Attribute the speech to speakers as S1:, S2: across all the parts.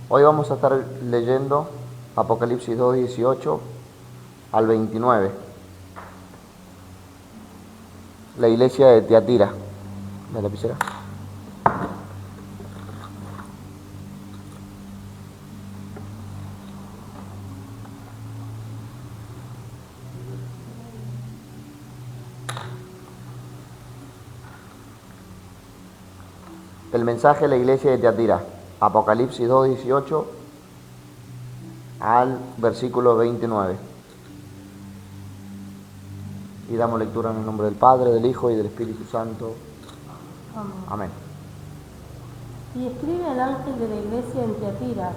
S1: Hoy vamos a estar leyendo Apocalipsis 2, 18 al 29. La iglesia de Tiatira. ¿La lapicera? El mensaje de la iglesia de Tiatira, Apocalipsis 2, 18 al versículo 29. Y damos lectura en el nombre del Padre, del Hijo y del Espíritu Santo. Amén.
S2: Y escribe al ángel de la iglesia en Tiatira: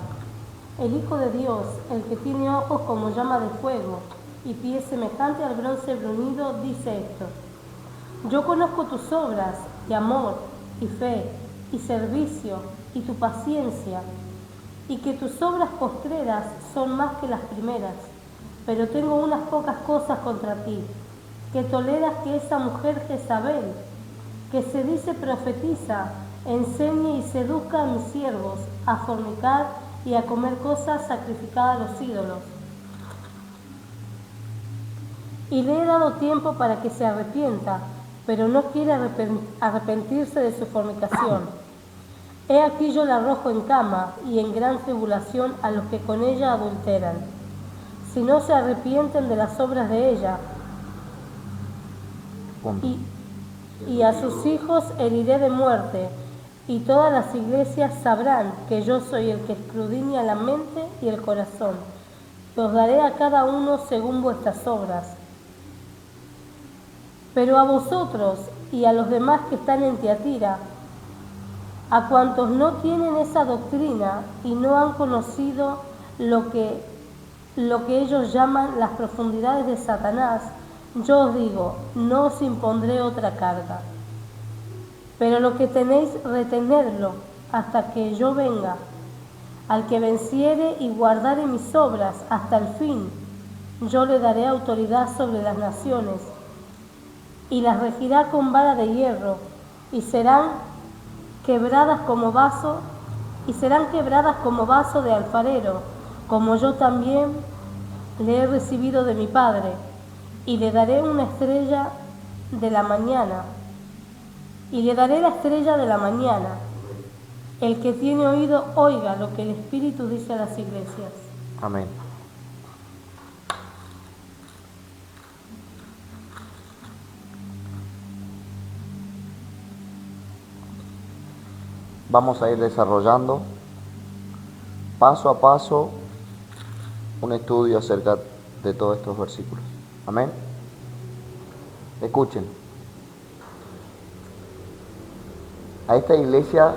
S2: el Hijo de Dios, el que tiene ojos como llama de fuego y pies semejante al bronce bruñido, dice esto: yo conozco tus obras y amor y fe y servicio y tu paciencia, y que tus obras postreras son más que las primeras, pero tengo unas pocas cosas contra ti, que toleras que esa mujer Jezabel, que se dice profetiza, enseñe y seduzca a mis siervos a fornicar y a comer cosas sacrificadas a los ídolos. Y le he dado tiempo para que se arrepienta, pero no quiere arrepentirse de su fornicación. He aquí yo la arrojo en cama y en gran tribulación a los que con ella adulteran. Si no se arrepienten de las obras de ella, y a sus hijos heriré de muerte, y todas las iglesias sabrán que yo soy el que escudriña la mente y el corazón. Os daré a cada uno según vuestras obras. Pero a vosotros y a los demás que están en Tiatira, a cuantos no tienen esa doctrina y no han conocido lo que ellos llaman las profundidades de Satanás, yo os digo, no os impondré otra carga. Pero lo que tenéis, retenedlo hasta que yo venga. Al que venciere y guardare mis obras hasta el fin, yo le daré autoridad sobre las naciones, y las regirá con vara de hierro, y serán quebradas como vaso de alfarero, como yo también le he recibido de mi Padre, y le daré una estrella de la mañana, y le daré la estrella de la mañana. El que tiene oído, oiga lo que el Espíritu dice a las iglesias.
S1: Amén. Vamos a ir desarrollando paso a paso un estudio acerca de todos estos versículos. Amén. Escuchen. A esta iglesia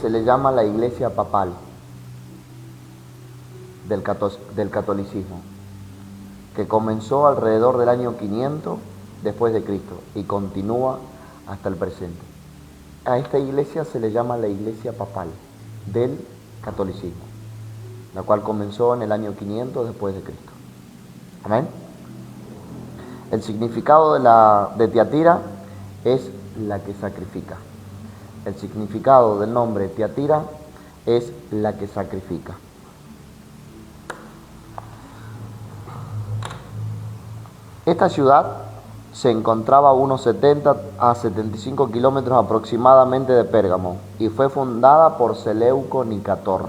S1: se le llama la iglesia papal del catolicismo, que comenzó alrededor del año 500 después de Cristo y continúa hasta el presente. A esta iglesia se le llama la iglesia papal del catolicismo, la cual comenzó en el año 500 después de Cristo. Amén. El significado de Tiatira es la que sacrifica. El significado del nombre Tiatira es la que sacrifica. Esta ciudad se encontraba a unos 70 a 75 kilómetros aproximadamente de Pérgamo y fue fundada por Seleuco Nicator.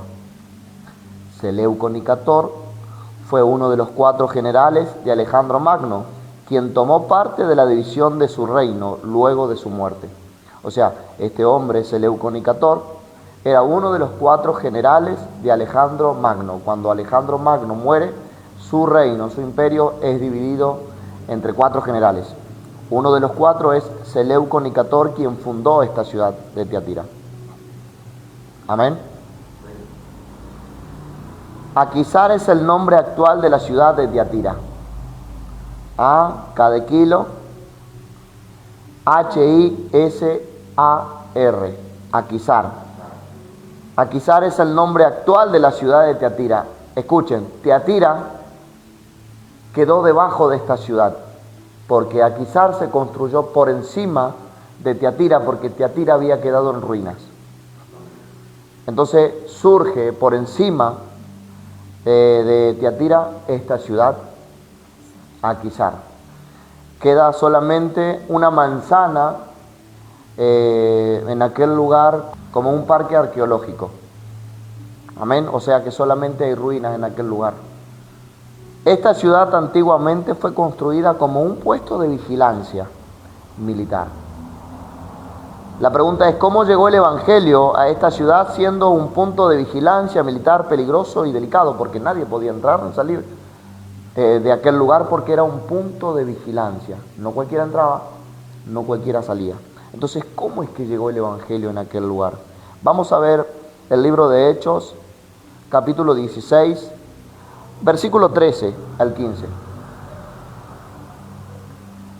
S1: Seleuco Nicator fue uno de los 4 generales de Alejandro Magno, quien tomó parte de la división de su reino luego de su muerte. O sea, este hombre, Seleuco Nicator, era uno de los 4 generales de Alejandro Magno. Cuando Alejandro Magno muere, su reino, su imperio, es dividido entre 4 generales. Uno de los 4 es Seleuco Nicator, quien fundó esta ciudad de Tiatira. Amén. Aquisar es el nombre actual de la ciudad de Tiatira. A, K de kilo, H-I-S-A-R, Aquisar. Aquisar es el nombre actual de la ciudad de Tiatira. Escuchen, Tiatira quedó debajo de esta ciudad, porque Aquisar se construyó por encima de Tiatira, porque Tiatira había quedado en ruinas. Entonces surge por encima de Tiatira esta ciudad, Aquisar. Queda solamente una manzana en aquel lugar como un parque arqueológico. Amén. O sea que solamente hay ruinas en aquel lugar. Esta ciudad antiguamente fue construida como un puesto de vigilancia militar. La pregunta es, ¿cómo llegó el Evangelio a esta ciudad siendo un punto de vigilancia militar peligroso y delicado? Porque nadie podía entrar ni salir de aquel lugar porque era un punto de vigilancia. No cualquiera entraba, no cualquiera salía. Entonces, ¿cómo es que llegó el Evangelio en aquel lugar? Vamos a ver el libro de Hechos, capítulo 16, versículo 13 al 15.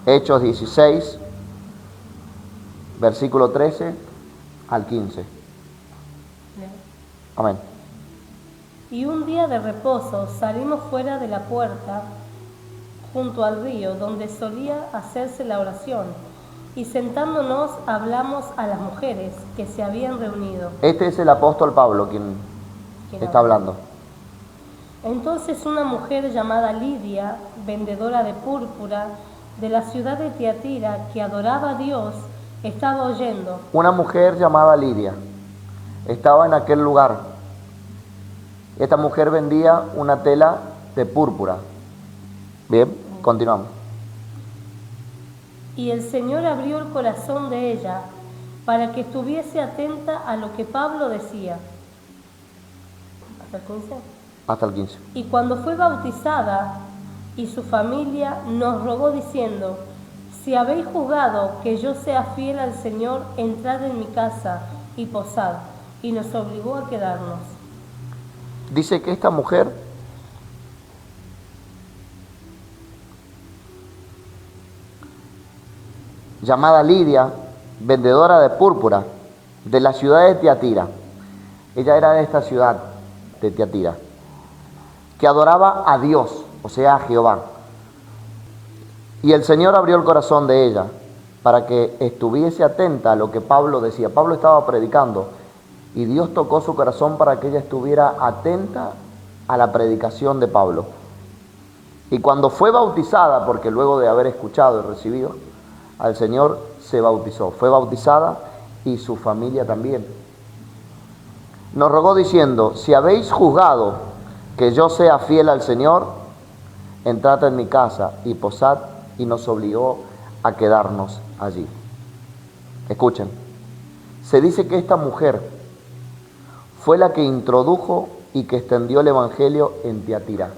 S1: Hechos 16, versículo 13 al 15. Amén.
S2: Y un día de reposo salimos fuera de la puerta, junto al río, donde solía hacerse la oración, y sentándonos hablamos a las mujeres que se habían reunido.
S1: Este es el apóstol Pablo quien está hablando.
S2: Entonces una mujer llamada Lidia, vendedora de púrpura, de la ciudad de Tiatira, que adoraba a Dios, estaba oyendo.
S1: Una mujer llamada Lidia estaba en aquel lugar. Esta mujer vendía una tela de púrpura. Bien, continuamos.
S2: Y el Señor abrió el corazón de ella para que estuviese atenta a lo que Pablo decía. ¿Hasta el 15?
S1: Hasta el 15.
S2: Y cuando fue bautizada y su familia, nos rogó diciendo: si habéis juzgado que yo sea fiel al Señor, entrad en mi casa y posad. Y nos obligó a quedarnos.
S1: Dice que esta mujer llamada Lidia, vendedora de púrpura, de la ciudad de Tiatira. Ella era de esta ciudad de Tiatira, que adoraba a Dios, o sea, a Jehová. Y el Señor abrió el corazón de ella para que estuviese atenta a lo que Pablo decía. Pablo estaba predicando y Dios tocó su corazón para que ella estuviera atenta a la predicación de Pablo. Y cuando fue bautizada, porque luego de haber escuchado y recibido al Señor, se bautizó. Fue bautizada y su familia también. Nos rogó diciendo: si habéis juzgado que yo sea fiel al Señor, entrad en mi casa y posad. Y nos obligó a quedarnos allí. Escuchen, se dice que esta mujer fue la que introdujo y que extendió el Evangelio en Tiatira.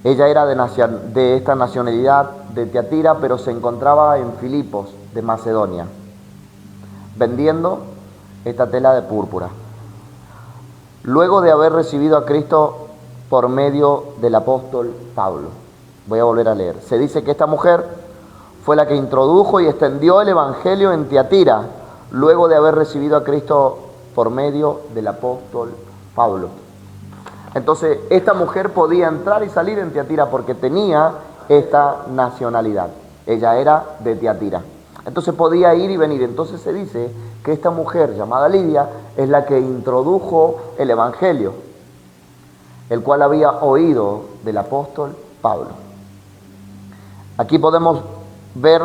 S1: Ella era de esta nacionalidad de Tiatira, pero se encontraba en Filipos, de Macedonia, vendiendo esta tela de púrpura. Luego de haber recibido a Cristo por medio del apóstol Pablo. Voy a volver a leer. Se dice que esta mujer fue la que introdujo y extendió el Evangelio en Tiatira, luego de haber recibido a Cristo por medio del apóstol Pablo. Entonces, esta mujer podía entrar y salir en Tiatira porque tenía esta nacionalidad. Ella era de Tiatira. Entonces podía ir y venir. Entonces se dice que esta mujer llamada Lidia es la que introdujo el Evangelio, el cual había oído del apóstol Pablo. Aquí podemos ver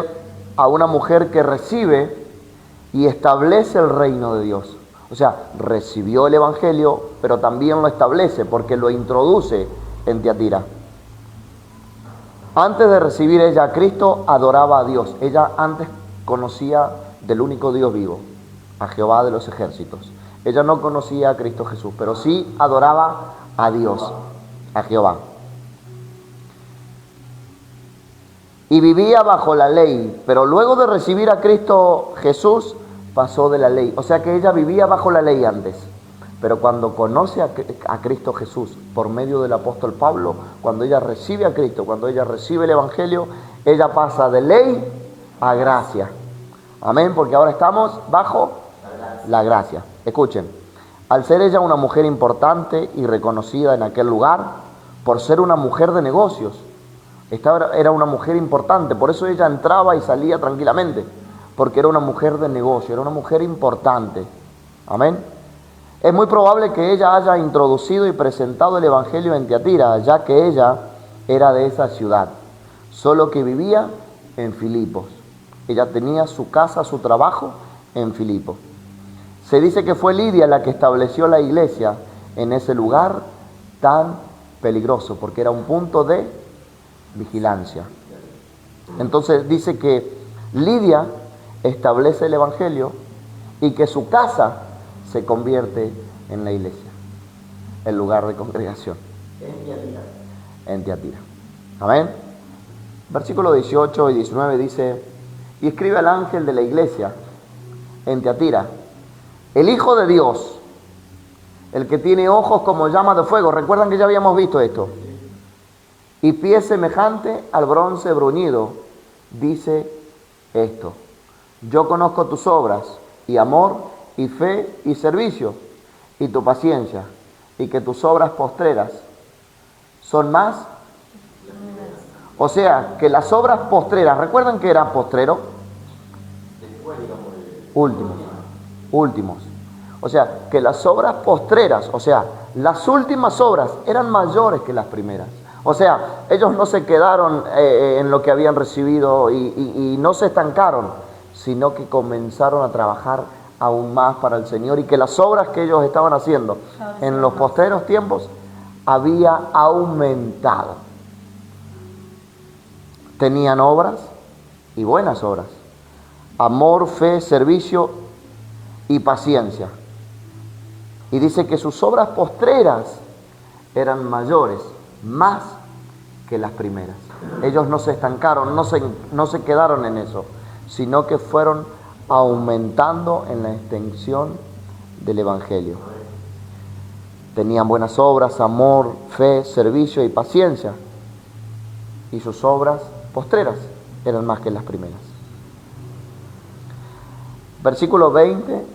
S1: a una mujer que recibe y establece el reino de Dios. O sea, recibió el Evangelio, pero también lo establece porque lo introduce en Tiatira. Antes de recibir ella a Cristo, adoraba a Dios. Ella antes conocía del único Dios vivo, a Jehová de los ejércitos. Ella no conocía a Cristo Jesús, pero sí adoraba a Dios, a Jehová. Y vivía bajo la ley, pero luego de recibir a Cristo Jesús, pasó de la ley. O sea que ella vivía bajo la ley antes. Pero cuando conoce a Cristo Jesús por medio del apóstol Pablo, cuando ella recibe a Cristo, cuando ella recibe el Evangelio, ella pasa de ley a gracia. Amén, porque ahora estamos bajo la gracia. Escuchen, al ser ella una mujer importante y reconocida en aquel lugar, por ser una mujer de negocios, esta era una mujer importante, por eso ella entraba y salía tranquilamente, porque era una mujer de negocio, era una mujer importante. Amén. Es muy probable que ella haya introducido y presentado el Evangelio en Tiatira, ya que ella era de esa ciudad, solo que vivía en Filipos. Ella tenía su casa, su trabajo en Filipos. Se dice que fue Lidia la que estableció la iglesia en ese lugar tan peligroso, porque era un punto de vigilancia. Entonces dice que Lidia establece el Evangelio y que su casa se convierte en la iglesia, el lugar de congregación. En Tiatira. Amén. Versículo 18 y 19 dice: y escribe al ángel de la iglesia en Tiatira, el Hijo de Dios, el que tiene ojos como llamas de fuego. ¿Recuerdan que ya habíamos visto esto? Y pie semejante al bronce bruñido, dice esto: yo conozco tus obras, y amor, y fe, y servicio, y tu paciencia, y que tus obras postreras son más. O sea, que las obras postreras, ¿recuerdan que era postrero? Últimos. O sea, que las obras postreras, o sea, las últimas obras eran mayores que las primeras. O sea, ellos no se quedaron en lo que habían recibido y no se estancaron, sino que comenzaron a trabajar aún más para el Señor, y que las obras que ellos estaban haciendo en los postreros tiempos había aumentado. Tenían obras y buenas obras, amor, fe, servicio y paciencia. Y dice que sus obras postreras eran mayores, más que las primeras. Ellos no se estancaron, no se quedaron en eso, sino que fueron aumentando en la extensión del Evangelio. Tenían buenas obras, amor, fe, servicio y paciencia. Y sus obras postreras eran más que las primeras. Versículo 20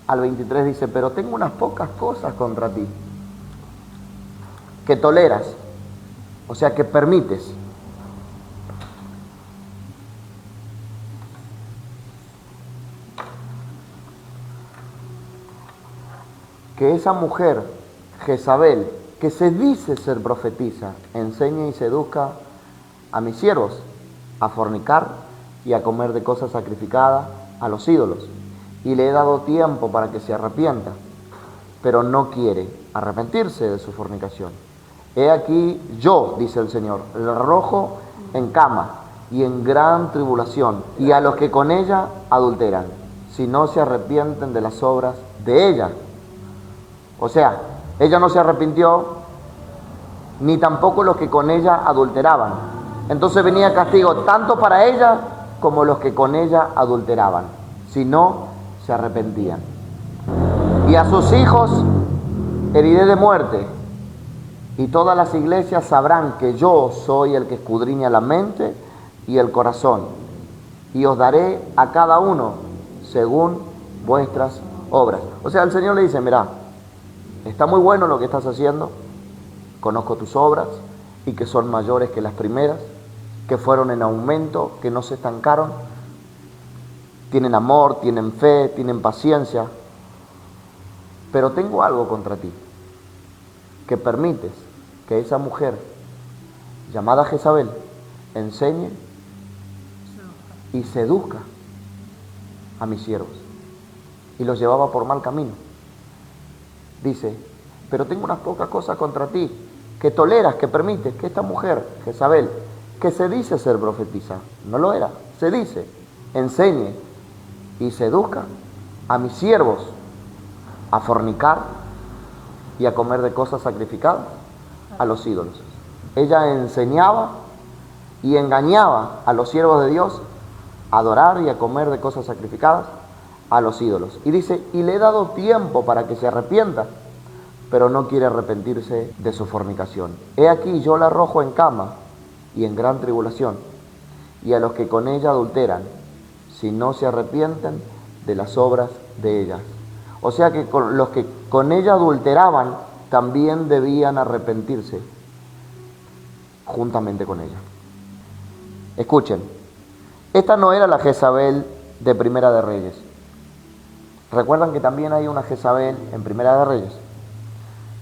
S1: al 23 dice: pero tengo unas pocas cosas contra ti, que toleras, o sea, que permites. Que esa mujer, Jezabel, que se dice ser profetisa, enseñe y seduzca a mis siervos a fornicar y a comer de cosas sacrificadas a los ídolos. Y le he dado tiempo para que se arrepienta, pero no quiere arrepentirse de su fornicación. He aquí yo, dice el Señor, le arrojo en cama y en gran tribulación, y a los que con ella adulteran, si no se arrepienten de las obras de ella. O sea, ella no se arrepintió, ni tampoco los que con ella adulteraban. Entonces venía castigo tanto para ella como los que con ella adulteraban, si no se arrepentían. Y a sus hijos heriré de muerte, y todas las iglesias sabrán que yo soy el que escudriña la mente y el corazón, y os daré a cada uno según vuestras obras. O sea, el Señor le dice: mira, está muy bueno lo que estás haciendo, conozco tus obras y que son mayores que las primeras, que fueron en aumento, que no se estancaron, tienen amor, tienen fe, tienen paciencia, pero tengo algo contra ti, que permites que esa mujer llamada Jezabel enseñe y seduzca a mis siervos y los llevaba por mal camino. Dice: pero tengo unas pocas cosas contra ti, que toleras, que permites que esta mujer, Jezabel, que se dice ser profetisa, no lo era, se dice, enseñe y seduzca a mis siervos a fornicar y a comer de cosas sacrificadas a los ídolos. Ella enseñaba y engañaba a los siervos de Dios a adorar y a comer de cosas sacrificadas a los ídolos. Y dice: y le he dado tiempo para que se arrepienta, pero no quiere arrepentirse de su fornicación. He aquí yo la arrojo en cama y en gran tribulación, y a los que con ella adulteran, si no se arrepienten de las obras de ellas. O sea que los que con ella adulteraban también debían arrepentirse juntamente con ella. Escuchen, esta no era la Jezabel de Primera de Reyes. Recuerdan que también hay una Jezabel en Primera de Reyes.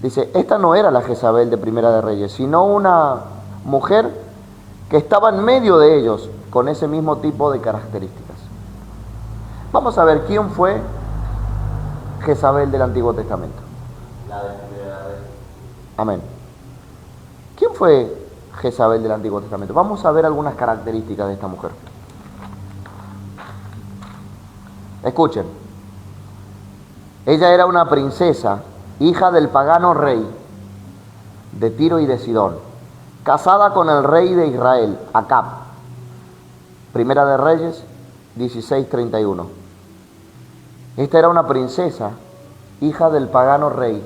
S1: Dice, esta no era la Jezabel de Primera de Reyes, sino una mujer que estaba en medio de ellos con ese mismo tipo de características. Vamos a ver quién fue Jezabel del Antiguo Testamento.
S3: La de Primera de Reyes.
S1: Amén. ¿Quién fue Jezabel del Antiguo Testamento? Vamos a ver algunas características de esta mujer. Escuchen. Ella era una princesa, hija del pagano rey de Tiro y de Sidón, casada con el rey de Israel, Acab. Primera de Reyes 16:31. Esta era una princesa, hija del pagano rey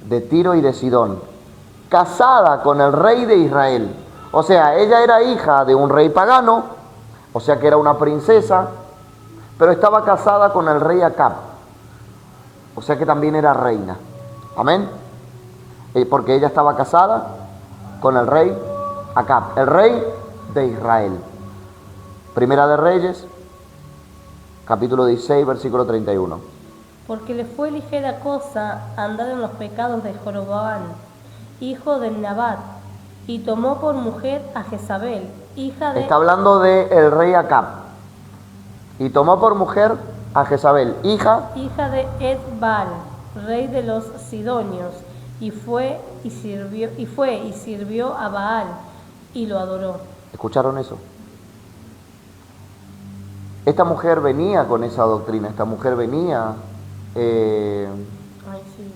S1: de Tiro y de Sidón, casada con el rey de Israel. O sea, ella era hija de un rey pagano, o sea que era una princesa, pero estaba casada con el rey Acab, o sea que también era reina. Amén. Porque ella estaba casada con el rey Acab, el rey de Israel. Primera de Reyes, capítulo 16, versículo 31.
S2: Porque le fue ligera cosa andar en los pecados de Jeroboam, hijo de Nabat, y tomó por mujer a Jezabel, hija de...
S1: Está hablando del rey Acab. Y tomó por mujer a Jezabel, hija
S2: de Edbal, rey de los Sidonios, y fue y sirvió a Baal y lo adoró.
S1: ¿Escucharon eso? Esta mujer venía con esa doctrina, esta mujer venía...
S2: Ay, sí.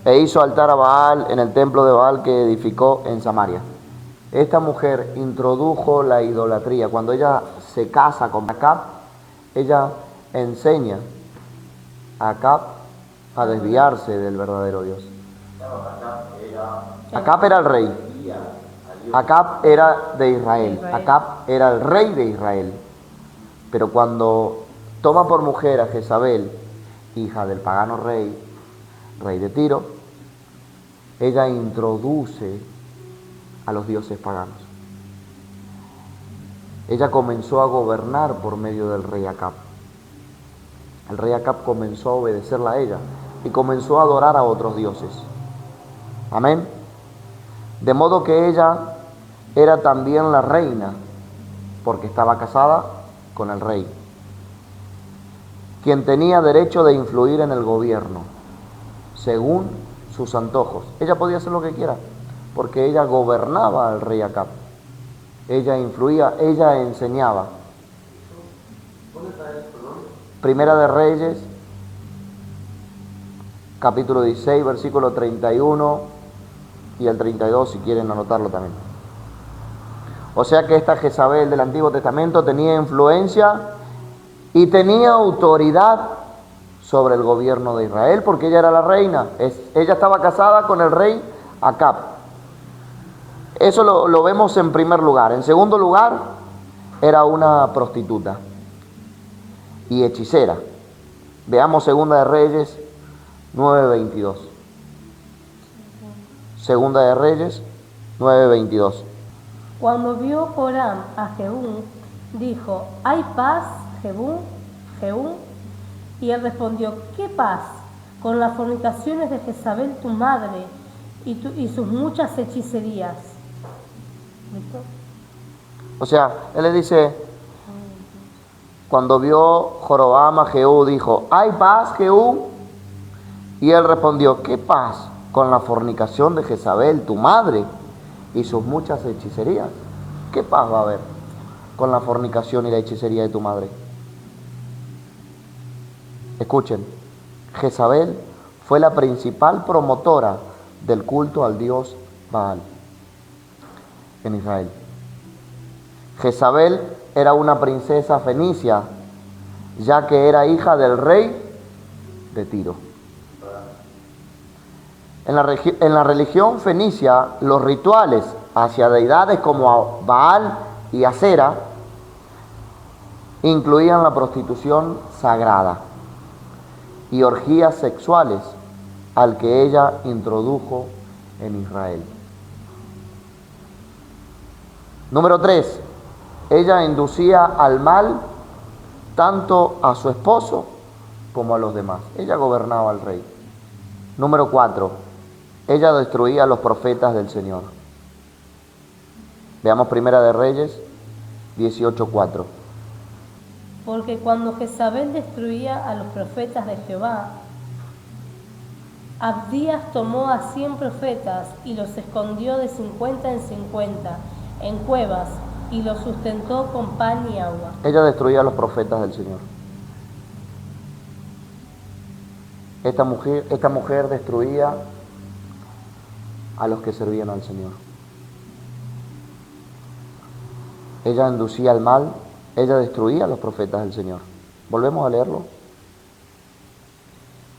S1: E hizo altar a Baal en el templo de Baal que edificó en Samaria. Esta mujer introdujo la idolatría. Cuando ella se casa con Acab, ella enseña a Acab a desviarse del verdadero Dios. Acab era el rey. Acab era de Israel. Acab era el rey de Israel. Pero cuando toma por mujer a Jezabel, hija del pagano rey de Tiro, ella introduce a los dioses paganos. Ella comenzó a gobernar por medio del rey Acab. El rey Acab comenzó a obedecerla a ella y comenzó a adorar a otros dioses. Amén. De modo que ella era también la reina, porque estaba casada con el rey, quien tenía derecho de influir en el gobierno, según sus antojos. Ella podía hacer lo que quiera, porque ella gobernaba al rey Acab. Ella influía, ella enseñaba. Primera de Reyes, capítulo 16, versículo 31 y el 32, si quieren anotarlo también. O sea que esta Jezabel del Antiguo Testamento tenía influencia y tenía autoridad sobre el gobierno de Israel, porque ella era la reina. Ella estaba casada con el rey Acab. Eso lo vemos en primer lugar. En segundo lugar, era una prostituta y hechicera. Veamos Segunda de Reyes 9:22. Segunda de Reyes 9:22.
S2: Cuando vio Joram a Jehú, dijo: ¿hay paz, Jehú? Y él respondió: ¿qué paz? Con las fornicaciones de Jezabel tu madre y sus muchas hechicerías. ¿Listo?
S1: O sea, él le dice, cuando vio Jorobam a Jehú, dijo: ¿hay paz, Jehú? Y él respondió: ¿qué paz? Con la fornicación de Jezabel tu madre y sus muchas hechicerías. ¿Qué paz va a haber con la fornicación y la hechicería de tu madre? Escuchen, Jezabel fue la principal promotora del culto al dios Baal en Israel. Jezabel era una princesa fenicia, ya que era hija del rey de Tiro. En la religión fenicia, los rituales hacia deidades como Baal y Asera incluían la prostitución sagrada y orgías sexuales al que ella introdujo en Israel. Número 3, ella inducía al mal tanto a su esposo como a los demás. Ella gobernaba al rey. Número 4, ella destruía a los profetas del Señor. Veamos Primera de Reyes 18:4.
S2: Porque cuando Jezabel destruía a los profetas de Jehová, Abdías tomó a 100 profetas y los escondió de 50 en 50 en cuevas y los sustentó con pan y agua.
S1: Ella destruía a los profetas del Señor. Esta mujer destruía a los que servían al Señor. Ella inducía al mal, ella destruía a los profetas del Señor. Volvemos a leerlo.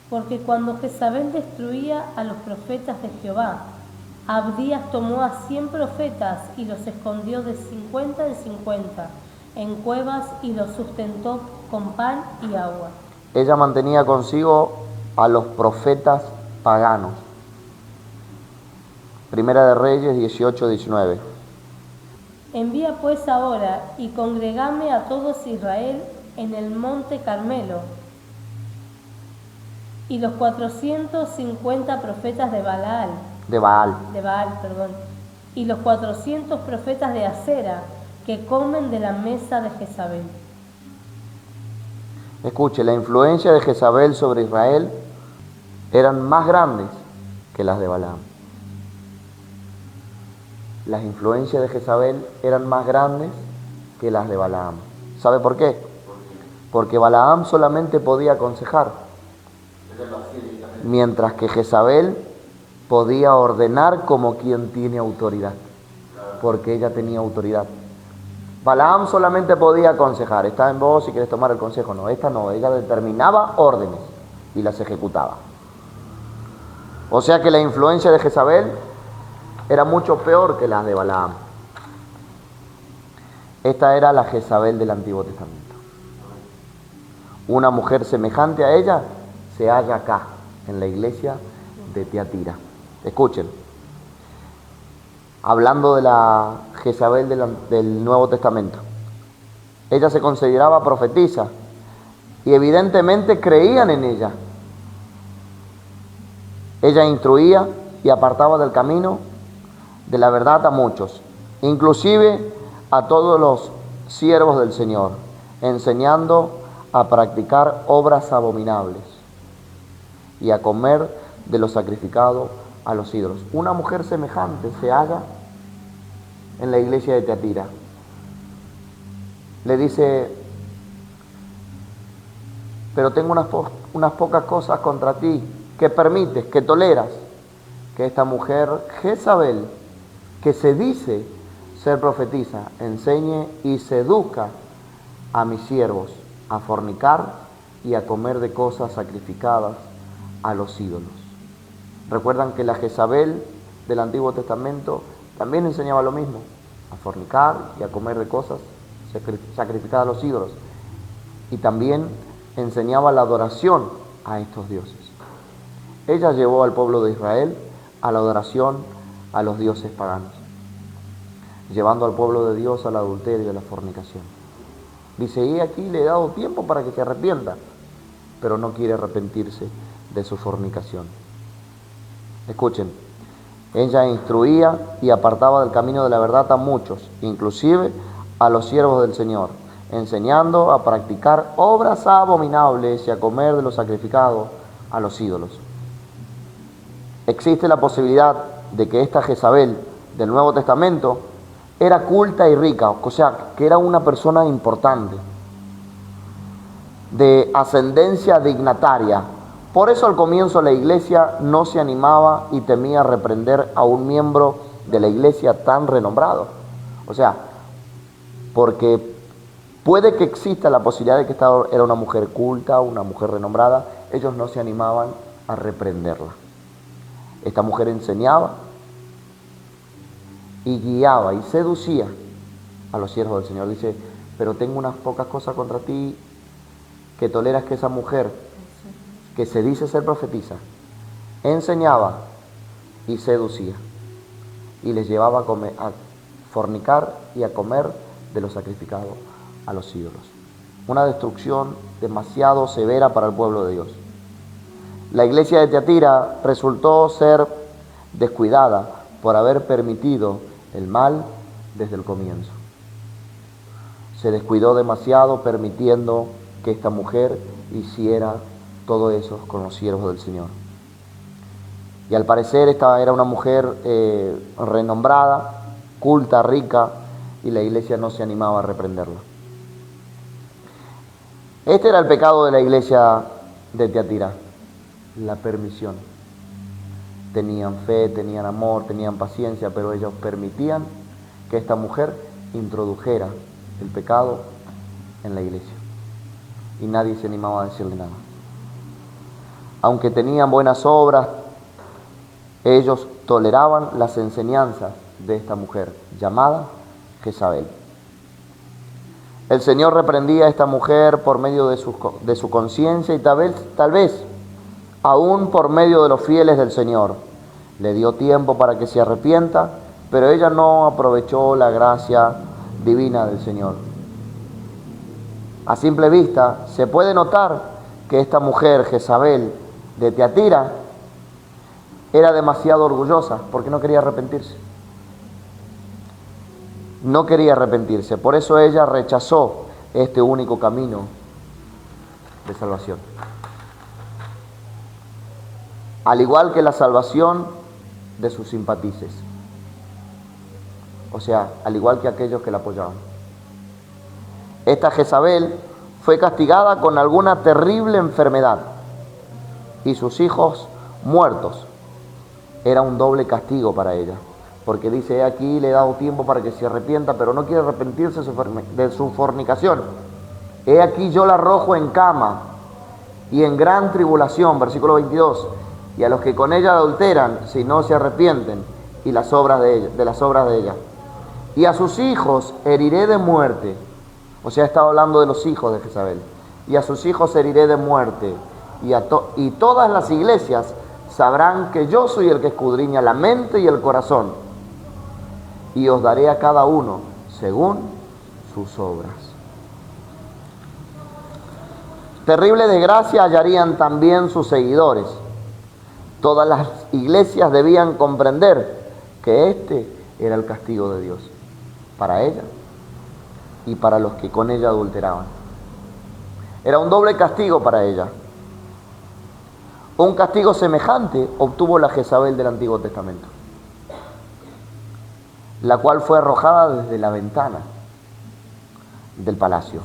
S2: Porque cuando Jezabel destruía a los profetas de Jehová, Abdías tomó a 100 profetas y los escondió de 50 en 50 en cuevas y los sustentó con pan y agua.
S1: Ella mantenía consigo a los profetas paganos. Primera de Reyes 18:19.
S2: Envía pues ahora y congregame a todos Israel en el monte Carmelo, y los 450 profetas de Baal, y los 400 profetas de Acera, que comen de la mesa de Jezabel.
S1: Escuche, la influencia de Jezabel sobre Israel eran más grandes que las de Balaam. Las influencias de Jezabel eran más grandes que las de Balaam. ¿Sabe por qué? Porque Balaam solamente podía aconsejar, mientras que Jezabel podía ordenar como quien tiene autoridad, porque ella tenía autoridad. Balaam solamente podía aconsejar, está en vos si quieres tomar el consejo. No, esta no, ella determinaba órdenes y las ejecutaba. O sea que la influencia de Jezabel era mucho peor que las de Balaam. Esta era la Jezabel del Antiguo Testamento. Una mujer semejante a ella se halla acá, en la iglesia de Tiatira. Escuchen, hablando de la Jezabel del Nuevo Testamento, ella se consideraba profetisa y evidentemente creían en ella. Ella instruía y apartaba del camino de la verdad a muchos, inclusive a todos los siervos del Señor, enseñando a practicar obras abominables y a comer de lo sacrificado a los ídolos. Una mujer semejante se halla en la iglesia de Tiatira. Le dice: pero tengo unas pocas cosas contra ti, que permites, que toleras que esta mujer Jezabel, que se dice ser profetisa, enseñe y seduzca a mis siervos a fornicar y a comer de cosas sacrificadas a los ídolos. Recuerdan que la Jezabel del Antiguo Testamento también enseñaba lo mismo, a fornicar y a comer de cosas sacrificadas a los ídolos, y también enseñaba la adoración a estos dioses. Ella llevó al pueblo de Israel a la adoración a los dioses paganos, llevando al pueblo de Dios al adulterio y a la fornicación. Dice: y aquí le he dado tiempo para que se arrepienta, pero no quiere arrepentirse de su fornicación. Escuchen, ella instruía y apartaba del camino de la verdad a muchos, inclusive a los siervos del Señor, enseñando a practicar obras abominables y a comer de lo sacrificado a los ídolos. Existe la posibilidad de que esta Jezabel del Nuevo Testamento era culta y rica, o sea, que era una persona importante, de ascendencia dignataria. Por eso al comienzo la iglesia no se animaba y temía reprender a un miembro de la iglesia tan renombrado. O sea, porque puede que exista la posibilidad de que esta era una mujer culta, una mujer renombrada, ellos no se animaban a reprenderla. Esta mujer enseñaba y guiaba y seducía a los siervos del Señor. Dice: pero tengo unas pocas cosas contra ti, que toleras que esa mujer, que se dice ser profetisa, enseñaba y seducía y les llevaba a fornicar y a comer de lo sacrificado a los ídolos. una destrucción demasiado severa para el pueblo de Dios. La iglesia de Tiatira resultó ser descuidada por haber permitido el mal desde el comienzo. Se descuidó demasiado permitiendo que esta mujer hiciera todo eso con los siervos del Señor. Y al parecer esta era una mujer renombrada, culta, rica, y la iglesia no se animaba a reprenderla. Este era el pecado de la iglesia de Tiatira, la permisión. Tenían fe, tenían amor, tenían paciencia, pero ellos permitían que esta mujer introdujera el pecado en la iglesia. Y nadie se animaba a decirle nada. Aunque tenían buenas obras, ellos toleraban las enseñanzas de esta mujer llamada Jezabel. El Señor reprendía a esta mujer por medio de su conciencia y tal vez aún por medio de los fieles del Señor. Le dio tiempo para que se arrepienta, pero ella no aprovechó la gracia divina del Señor. A simple vista se puede notar que esta mujer, Jezabel de Tiatira, era demasiado orgullosa porque no quería arrepentirse. No quería arrepentirse, por eso ella rechazó este único camino de salvación. Al igual que la salvación de sus simpatices. O sea, al igual que aquellos que la apoyaban. Esta Jezabel fue castigada con alguna terrible enfermedad y sus hijos muertos. Era un doble castigo para ella, porque dice, he aquí le he dado tiempo para que se arrepienta, pero no quiere arrepentirse de su fornicación. He aquí yo la arrojo en cama y en gran tribulación, versículo 22, y a los que con ella adulteran, si no se arrepienten, y las obras de ella. Y a sus hijos heriré de muerte. O sea, estaba hablando de los hijos de Jezabel. Y a sus hijos heriré de muerte. Y todas las iglesias sabrán que yo soy el que escudriña la mente y el corazón. Y os daré a cada uno según sus obras. Terrible desgracia hallarían también sus seguidores. Todas las iglesias debían comprender que este era el castigo de Dios para ella y para los que con ella adulteraban. Era un doble castigo para ella. Un castigo semejante obtuvo la Jezabel del Antiguo Testamento, la cual fue arrojada desde la ventana del palacio.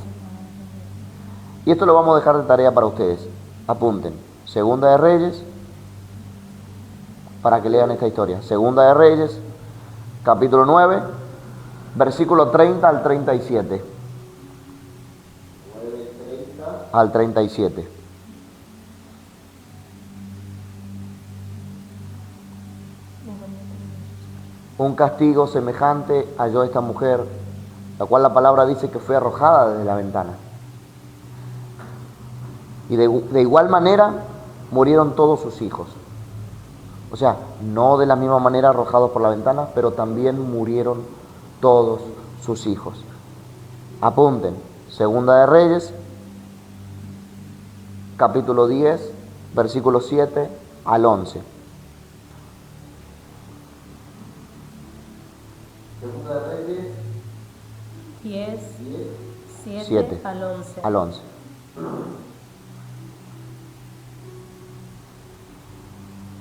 S1: Y esto lo vamos a dejar de tarea para ustedes. Apunten. Segunda de Reyes, para que lean esta historia. Segunda de Reyes, capítulo 9, versículo 30 al 37.
S3: 9:30
S1: Al 37. Un castigo semejante halló esta mujer, la cual la palabra dice que fue arrojada desde la ventana. Y de igual manera murieron todos sus hijos. O sea, no de la misma manera arrojados por la ventana, pero también murieron todos sus hijos. Apunten, Segunda de Reyes, capítulo 10, versículo 7 al 11.
S3: Segunda de Reyes
S2: 10, 7
S1: 7
S2: al 11.
S1: al 11.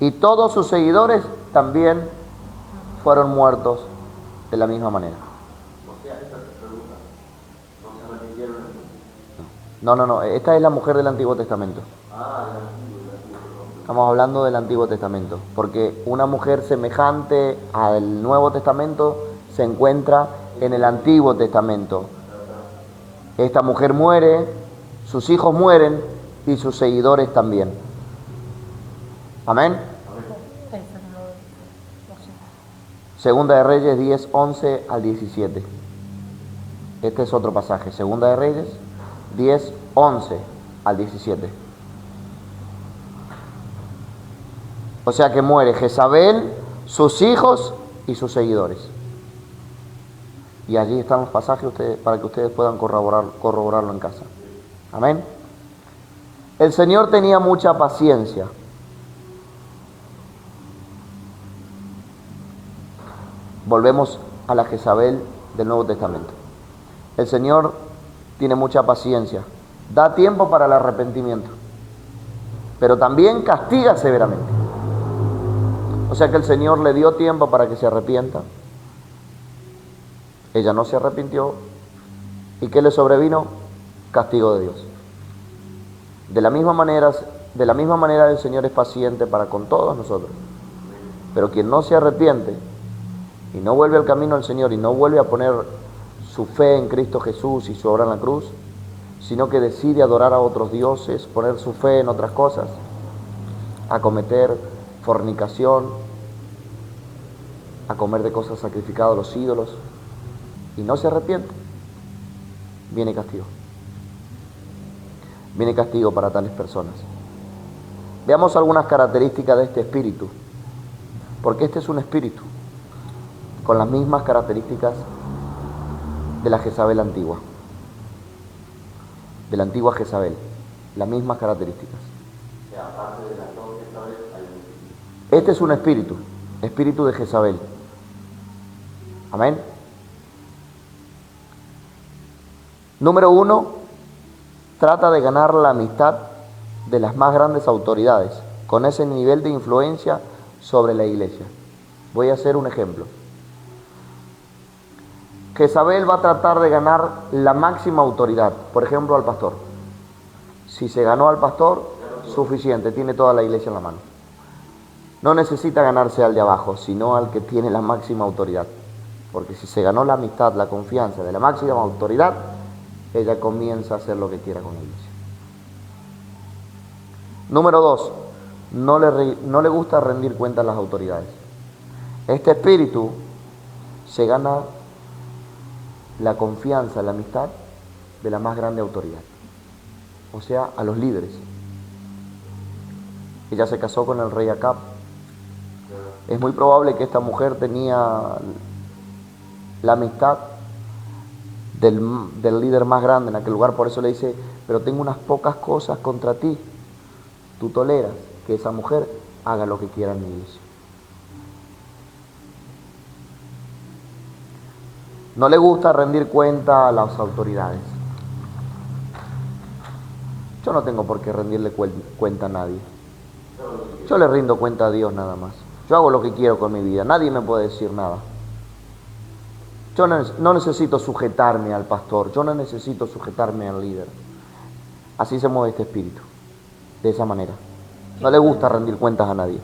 S1: Y todos sus seguidores también fueron muertos de la misma manera.
S3: O sea, esta pregunta, ¿no se arrepintieron?
S1: No, esta es la mujer del Antiguo Testamento.
S3: Ah, el antiguo, perdón.
S1: Estamos hablando del Antiguo Testamento, porque una mujer semejante al Nuevo Testamento se encuentra en el Antiguo Testamento. Esta mujer muere, sus hijos mueren y sus seguidores también. Amén. Segunda de Reyes 10, 11 al 17. Este es otro pasaje. Segunda de Reyes 10, 11 al 17. O sea que muere Jezabel, sus hijos y sus seguidores. Y allí están los pasajes para que ustedes puedan corroborarlo en casa. Amén. El Señor tenía mucha paciencia. Volvemos a la Jezabel del Nuevo Testamento. El Señor tiene mucha paciencia. Da tiempo para el arrepentimiento, pero también castiga severamente. O sea que el Señor le dio tiempo para que se arrepienta. Ella no se arrepintió. ¿Y qué le sobrevino? Castigo de Dios. De la misma manera el Señor es paciente para con todos nosotros. Pero quien no se arrepiente y no vuelve al camino del Señor y no vuelve a poner su fe en Cristo Jesús y su obra en la cruz, sino que decide adorar a otros dioses, poner su fe en otras cosas, a cometer fornicación, a comer de cosas sacrificadas a los ídolos, y no se arrepiente, viene castigo. Viene castigo para tales personas. Veamos algunas características de este espíritu, porque este es un espíritu con las mismas características de la Jezabel antigua, de la antigua Jezabel, las mismas características.
S3: O sea, aparte de las dos Jezabel, hay un espíritu.
S1: Este es un espíritu de Jezabel. Amén. Número 1, trata de ganar la amistad de las más grandes autoridades, con ese nivel de influencia sobre la iglesia. Voy a hacer un ejemplo. Jezabel va a tratar de ganar la máxima autoridad, por ejemplo al pastor. Si se ganó al pastor, suficiente, tiene toda la iglesia en la mano. No necesita ganarse al de abajo, sino al que tiene la máxima autoridad. Porque si se ganó la amistad, la confianza de la máxima autoridad, ella comienza a hacer lo que quiera con la iglesia. Número 2, no le gusta rendir cuenta a las autoridades. Este espíritu se gana la confianza, la amistad de la más grande autoridad, o sea, a los líderes. Ella se casó con el rey Acab. Es muy probable que esta mujer tenía la amistad del líder más grande en aquel lugar, por eso le dice, pero tengo unas pocas cosas contra ti, tú toleras que esa mujer haga lo que quiera en mi iglesia. No le gusta rendir cuenta a las autoridades. Yo no tengo por qué rendirle cuenta a nadie. Yo le rindo cuenta a Dios nada más. Yo hago lo que quiero con mi vida, nadie me puede decir nada. Yo no necesito sujetarme al pastor, yo no necesito sujetarme al líder. Así se mueve este espíritu, de esa manera. No le gusta rendir cuentas a nadie.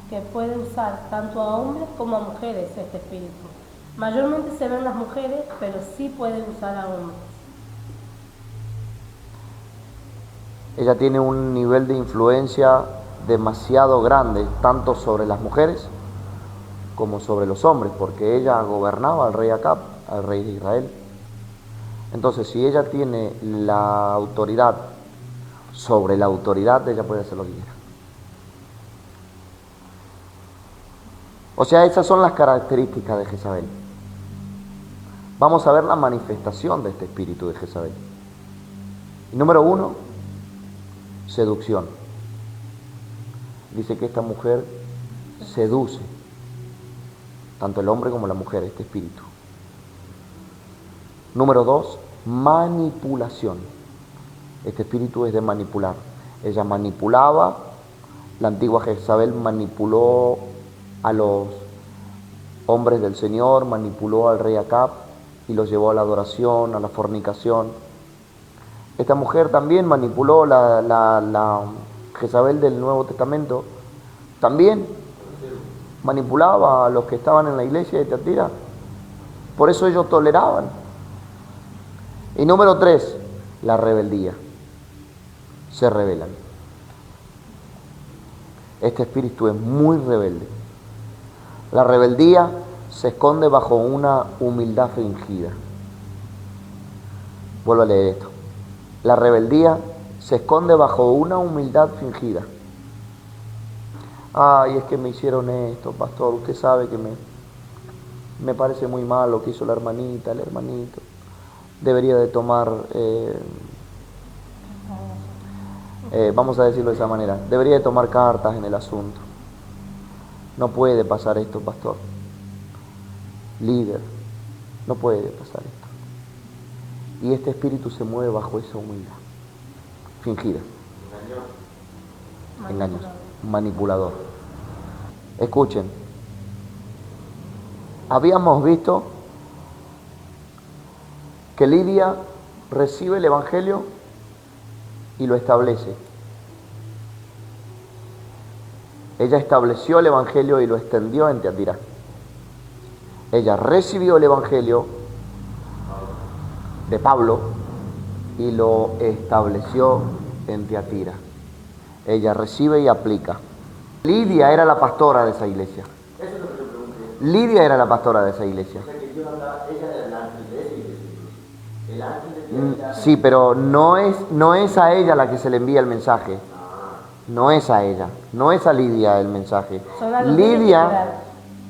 S2: Que puede usar tanto a hombres como a mujeres este espíritu. Mayormente se ven las mujeres, pero sí puede usar a hombres.
S1: Ella tiene un nivel de influencia demasiado grande, tanto sobre las mujeres como sobre los hombres, porque ella gobernaba al rey Acab, al rey de Israel. Entonces, si ella tiene la autoridad sobre la autoridad, ella puede hacer lo que quiera. O sea, esas son las características de Jezabel. Vamos a ver la manifestación de este espíritu de Jezabel. Y número 1, seducción. Dice que esta mujer seduce tanto el hombre como la mujer, este espíritu. Número 2, manipulación. Este espíritu es de manipular. Ella manipulaba, la antigua Jezabel manipuló a los hombres del Señor, manipuló al rey Acab y los llevó a la adoración, a la fornicación. Esta mujer también manipuló la Jezabel del Nuevo Testamento, también manipulaba a los que estaban en la iglesia de Tiatira. Por eso ellos toleraban. Y número 3, la rebeldía. Se rebelan. Este espíritu es muy rebelde. La rebeldía se esconde bajo una humildad fingida. Vuelvo a leer esto. La rebeldía se esconde bajo una humildad fingida. Ay, es que me hicieron esto, pastor, usted sabe que me parece muy mal lo que hizo la hermanita, el hermanito. Debería de tomar vamos a decirlo de esa manera, debería de tomar cartas en el asunto. No puede pasar esto, pastor. Líder, no puede pasar esto. Y este espíritu se mueve bajo esa humildad. Fingida. Engaños. Manipulador. Escuchen. Habíamos visto que Lidia recibe el Evangelio y lo establece. Ella estableció el Evangelio y lo extendió en Tiatira. Ella recibió el Evangelio de Pablo y lo estableció en Tiatira. Ella recibe y aplica. Lidia era la pastora de esa iglesia.
S3: Eso es lo que yo pregunté.
S1: Lidia era la pastora de esa iglesia.
S3: O sea que Dios hablaba, ella era el ángel de esa iglesia. El ángel de Dios era...
S1: Sí, pero no es a ella la que se le envía el mensaje. No es a ella, no es a Lidia el mensaje. Lidia,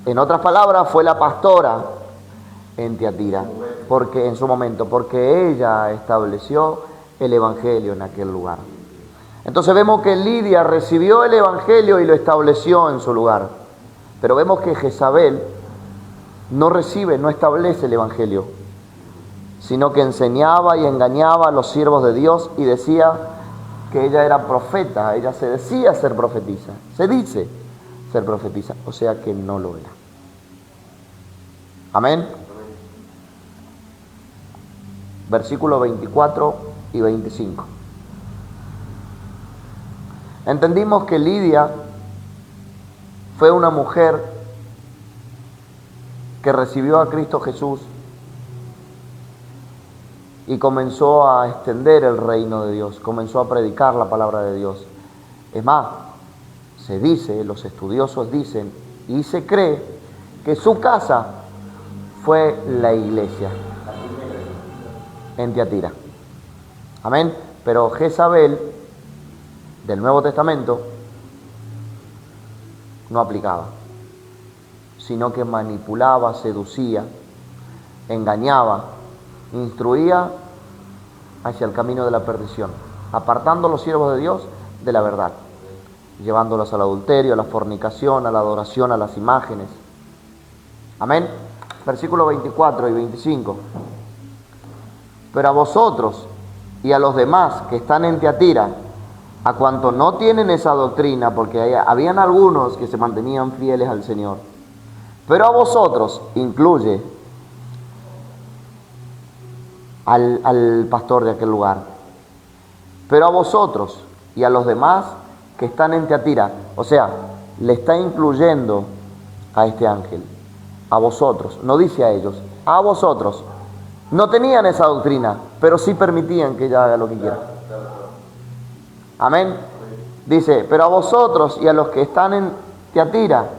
S1: en otras palabras, fue la pastora en Tiatira, porque en su momento, porque ella estableció el evangelio en aquel lugar. Entonces vemos que Lidia recibió el evangelio y lo estableció en su lugar. Pero vemos que Jezabel no recibe, no establece el evangelio, sino que enseñaba y engañaba a los siervos de Dios y decía que ella era profeta. Ella se decía ser profetisa, se dice ser profetisa, o sea que no lo era. Amén. Versículos 24 y 25. Entendimos que Lidia fue una mujer que recibió a Cristo Jesús y comenzó a extender el reino de Dios, comenzó a predicar la palabra de Dios. Es más, se dice, los estudiosos dicen y se cree que su casa fue la iglesia en Tiatira. Amén. Pero Jezabel del Nuevo Testamento no aplicaba, sino que manipulaba, seducía, engañaba, instruía hacia el camino de la perdición, apartando a los siervos de Dios de la verdad, llevándolos al adulterio, a la fornicación, a la adoración a las imágenes. Amén. Versículos 24 y 25. Pero a vosotros y a los demás que están en Tiatira, a cuantos no tienen esa doctrina, porque habían algunos que se mantenían fieles al Señor, pero a vosotros, incluye al pastor de aquel lugar, pero a vosotros y a los demás que están en Tiatira, o sea, le está incluyendo a este ángel, a vosotros, no dice a ellos, a vosotros. No tenían esa doctrina, pero sí permitían que ella haga lo que quiera. Amén. Dice, pero a vosotros y a los que están en Tiatira,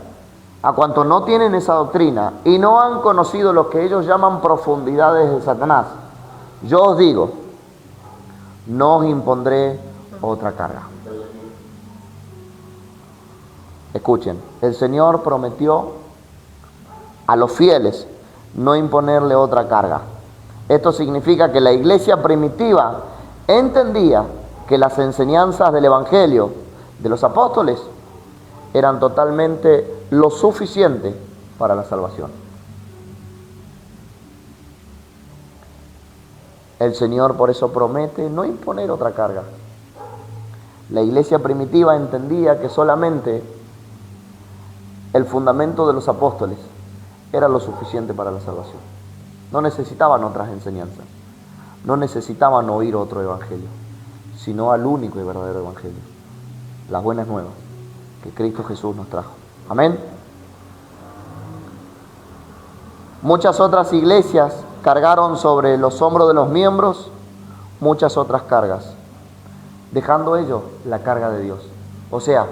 S1: a cuantos no tienen esa doctrina y no han conocido lo que ellos llaman profundidades de Satanás, yo os digo, no os impondré otra carga. Escuchen, el Señor prometió a los fieles no imponerle otra carga. Esto significa que la iglesia primitiva entendía que las enseñanzas del Evangelio de los apóstoles eran totalmente lo suficiente para la salvación. El Señor por eso promete no imponer otra carga. La iglesia primitiva entendía que solamente el fundamento de los apóstoles era lo suficiente para la salvación. No necesitaban otras enseñanzas, no necesitaban oír otro evangelio, sino al único y verdadero evangelio, las buenas nuevas que Cristo Jesús nos trajo. Amén. Muchas otras iglesias cargaron sobre los hombros de los miembros muchas otras cargas, dejando ellos la carga de Dios. O sea,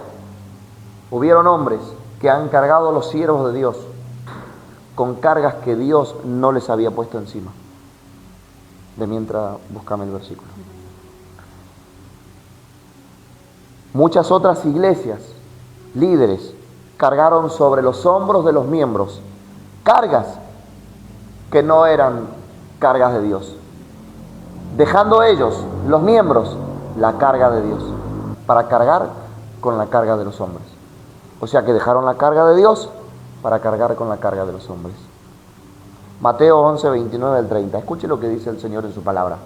S1: hubieron hombres que han cargado a los siervos de Dios con cargas que Dios no les había puesto encima. De mientras, búscame el versículo. Muchas otras iglesias, líderes, cargaron sobre los hombros de los miembros cargas que no eran cargas de Dios, dejando ellos, los miembros, la carga de Dios. para cargar con la carga de los hombres. O sea que dejaron la carga de Dios para cargar con la carga de los hombres. Mateo 11, 29 al 30. Escuche lo que dice el Señor en su palabra.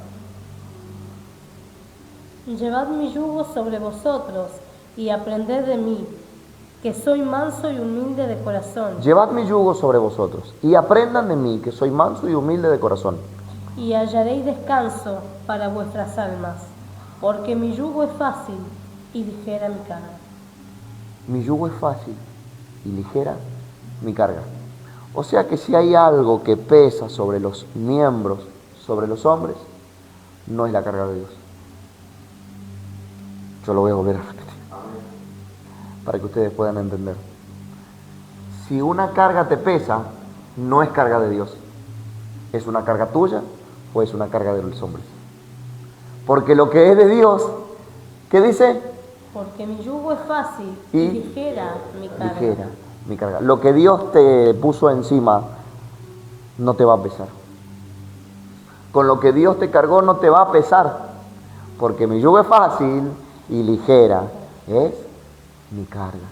S2: Llevad mi yugo sobre vosotros y aprended de mí, que soy manso y humilde de corazón,
S1: Llevad mi yugo sobre vosotros y aprendan de mí, que soy manso y humilde de corazón.
S2: y hallaréis descanso para vuestras almas, porque mi yugo es fácil y ligera mi carga.
S1: Mi yugo es fácil y ligera mi carga. O sea que si hay algo que pesa sobre los miembros, sobre los hombres, no es la carga de Dios. Yo lo voy a volver a repetir para que ustedes puedan entender. Si una carga te pesa, no es carga de Dios. ¿Es una carga tuya o es una carga de los hombres? Porque lo que es de Dios, ¿qué dice?
S2: Porque mi yugo es fácil
S1: Y
S2: y ligera mi carga.
S1: Ligera mi carga. Lo que Dios te puso encima no te va a pesar. Con lo que Dios te cargó no te va a pesar. Porque mi yugo es fácil y ligera es mi carga.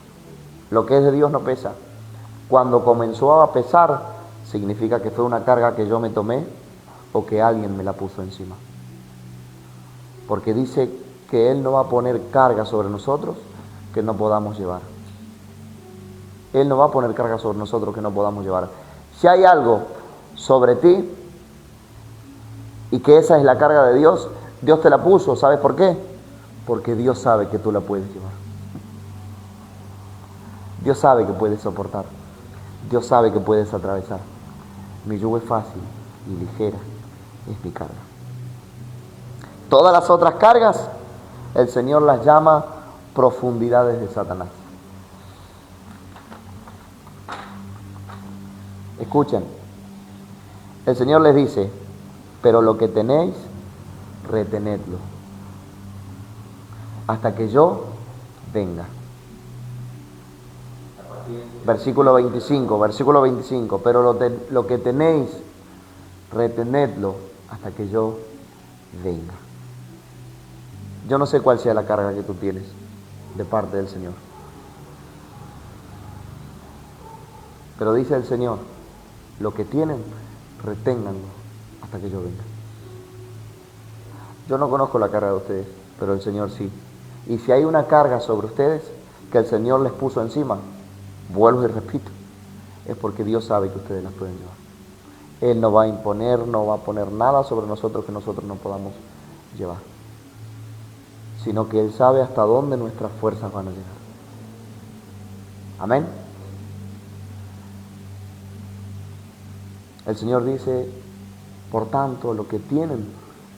S1: Lo que es de Dios no pesa. Cuando comenzó a pesar, significa que fue una carga que yo me tomé o que alguien me la puso encima. Porque dice que Él no va a poner carga sobre nosotros que no podamos llevar. Él no va a poner carga sobre nosotros que no podamos llevar. Si hay algo sobre ti y que esa es la carga de Dios, Dios te la puso. ¿Sabes por qué? Porque Dios sabe que tú la puedes llevar. Dios sabe que puedes soportar. Dios sabe que puedes atravesar. Mi yugo es fácil y ligera es mi carga. Todas las otras cargas, el Señor las llama profundidades de Satanás. Escuchen, el Señor les dice, pero lo que tenéis, retenedlo, hasta que yo venga. Versículo 25, pero lo que tenéis, retenedlo hasta que yo venga. Yo no sé cuál sea la carga que tú tienes de parte del Señor. Pero dice el Señor, lo que tienen, reténganlo hasta que yo venga. Yo no conozco la carga de ustedes, pero el Señor sí. Y si hay una carga sobre ustedes que el Señor les puso encima, vuelvo y repito, es porque Dios sabe que ustedes las pueden llevar. Él no va a imponer, no va a poner nada sobre nosotros que nosotros no podamos llevar, sino que Él sabe hasta dónde nuestras fuerzas van a llegar. Amén. El Señor dice, por tanto, lo que tienen,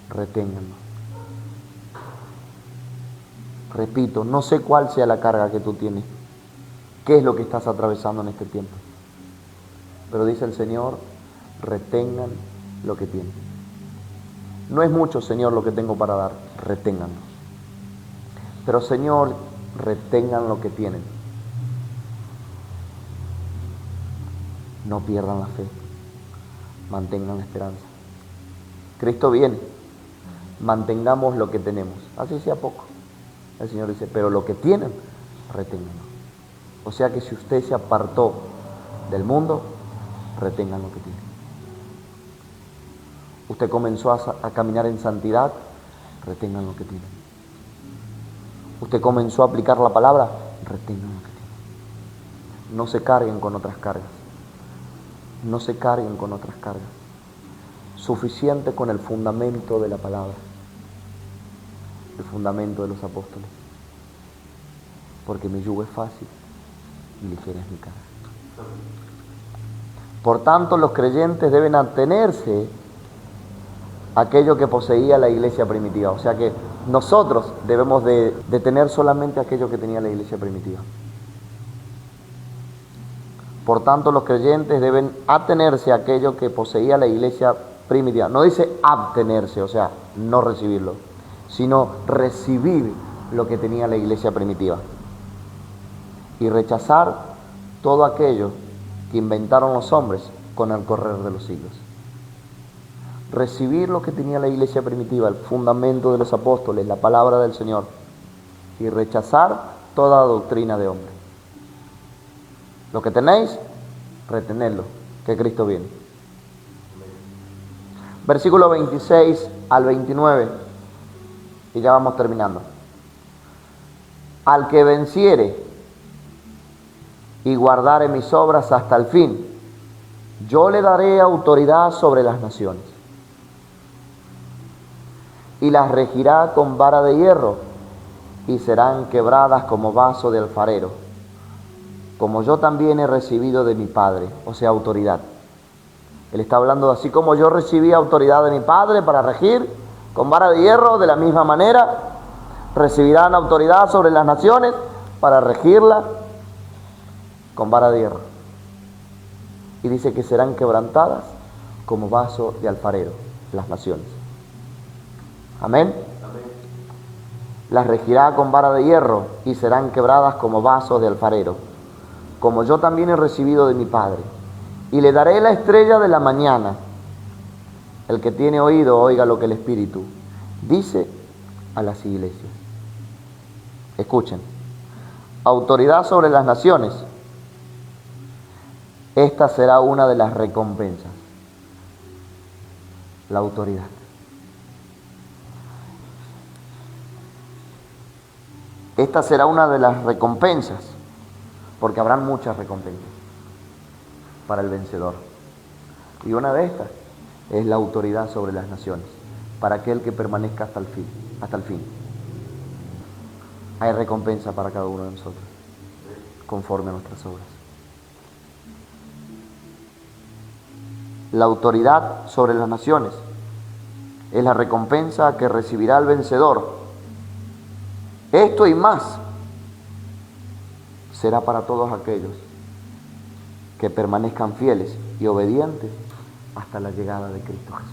S1: reténganlo. Repito, no sé cuál sea la carga que tú tienes, qué es lo que estás atravesando en este tiempo, pero dice el Señor, retengan lo que tienen. No es mucho, Señor, lo que tengo para dar, reténganlo. Pero, Señor, retengan lo que tienen. No pierdan la fe, mantengan la esperanza. Cristo viene, mantengamos lo que tenemos, así sea poco. El Señor dice, pero lo que tienen, reténganlo. O sea que si usted se apartó del mundo, retengan lo que tiene. Usted comenzó a caminar en santidad, retengan lo que tiene. Usted comenzó a aplicar la palabra, retengan lo que tiene. No se carguen con otras cargas. No se carguen con otras cargas. Suficiente con el fundamento de la palabra, el fundamento de los apóstoles. Porque mi yugo es fácil y ligera es mi carga. Por tanto, los creyentes deben atenerse a aquello que poseía la iglesia primitiva. O sea que nosotros debemos de tener solamente aquello que tenía la iglesia primitiva. Por tanto, los creyentes deben atenerse a aquello que poseía la iglesia primitiva. No dice abstenerse, o sea, no recibirlo, sino recibir lo que tenía la iglesia primitiva. Y rechazar todo aquello que inventaron los hombres con el correr de los siglos. Recibir lo que tenía la iglesia primitiva, el fundamento de los apóstoles, la palabra del Señor, y rechazar toda doctrina de hombre. Lo que tenéis, retenedlo, que Cristo viene. Versículo 26 al 29, y ya vamos terminando. Al que venciere y guardare mis obras hasta el fin, yo le daré autoridad sobre las naciones, y las regirá con vara de hierro, y serán quebradas como vaso de alfarero, como yo también he recibido de mi Padre, o sea, autoridad. Él está hablando, así como yo recibí autoridad de mi Padre para regir con vara de hierro, de la misma manera recibirán autoridad sobre las naciones para regirla con vara de hierro. Y dice que serán quebrantadas como vaso de alfarero las naciones. Amén. Las regirá con vara de hierro y serán quebradas como vasos de alfarero, como yo también he recibido de mi Padre. Y le daré la estrella de la mañana. El que tiene oído, oiga lo que el Espíritu dice a las iglesias. Escuchen. Autoridad sobre las naciones. Esta será una de las recompensas. La autoridad. Esta será una de las recompensas, porque habrán muchas recompensas para el vencedor. Y una de estas es la autoridad sobre las naciones, para aquel que permanezca hasta el fin, hasta el fin. Hay recompensa para cada uno de nosotros, conforme a nuestras obras. La autoridad sobre las naciones es la recompensa que recibirá el vencedor. Esto y más será para todos aquellos que permanezcan fieles y obedientes hasta la llegada de Cristo Jesús.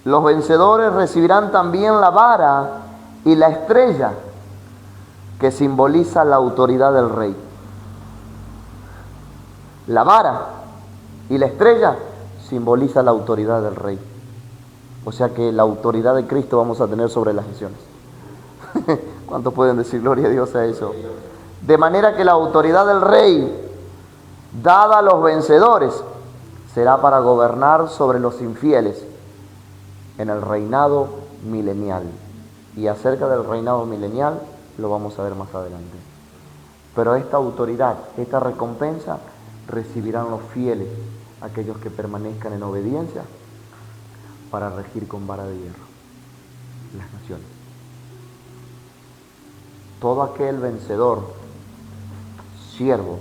S1: Los vencedores recibirán también la vara y la estrella que simboliza la autoridad del Rey. La vara y la estrella simboliza la autoridad del Rey. O sea que la autoridad de Cristo vamos a tener sobre las naciones. ¿Cuántos pueden decir gloria a Dios a eso? De manera que la autoridad del Rey, dada a los vencedores, será para gobernar sobre los infieles en el reinado milenial. Y acerca del reinado milenial lo vamos a ver más adelante. Pero esta autoridad, esta recompensa, recibirán los fieles, aquellos que permanezcan en obediencia, para regir con vara de hierro las naciones. Todo aquel vencedor, siervo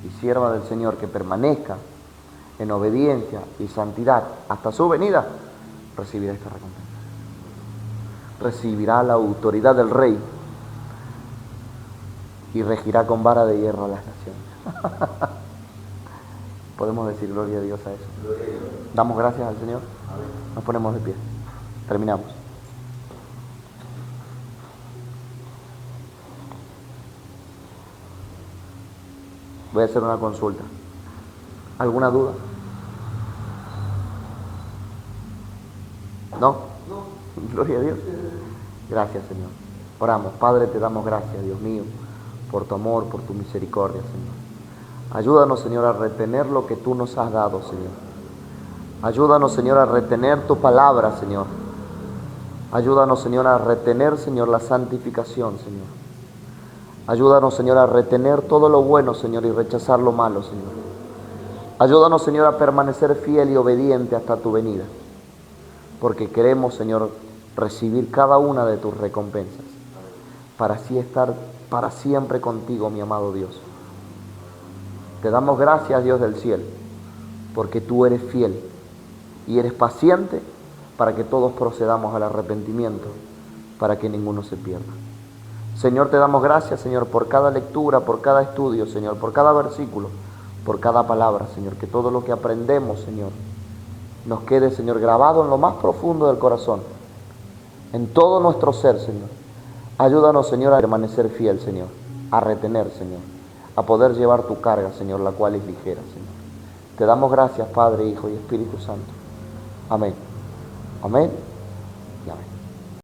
S1: y sierva del Señor que permanezca en obediencia y santidad hasta su venida, recibirá esta recompensa. Recibirá la autoridad del Rey y regirá con vara de hierro a las naciones. Podemos decir gloria a Dios a eso. Damos gracias al Señor. Nos ponemos de pie. Terminamos. Voy a hacer una consulta. ¿Alguna duda? ¿No? Gloria a Dios. Gracias, Señor. Oramos. Padre, te damos gracias, Dios mío, por tu amor, por tu misericordia, Señor. Ayúdanos, Señor, a retener lo que tú nos has dado, Señor. Ayúdanos, Señor, a retener tu palabra, Señor. Ayúdanos, Señor, a retener, Señor, la santificación, Señor. Ayúdanos, Señor, a retener todo lo bueno, Señor, y rechazar lo malo, Señor. Ayúdanos, Señor, a permanecer fiel y obediente hasta tu venida, porque queremos, Señor, recibir cada una de tus recompensas, para así estar para siempre contigo, mi amado Dios. Te damos gracias, Dios del cielo, porque tú eres fiel y eres paciente para que todos procedamos al arrepentimiento, para que ninguno se pierda. Señor, te damos gracias, Señor, por cada lectura, por cada estudio, Señor, por cada versículo, por cada palabra, Señor, que todo lo que aprendemos, Señor, nos quede, Señor, grabado en lo más profundo del corazón, en todo nuestro ser, Señor. Ayúdanos, Señor, a permanecer fiel, Señor, a retener, Señor, a poder llevar tu carga, Señor, la cual es ligera, Señor. Te damos gracias, Padre, Hijo y Espíritu Santo. Amén. Amén y amén.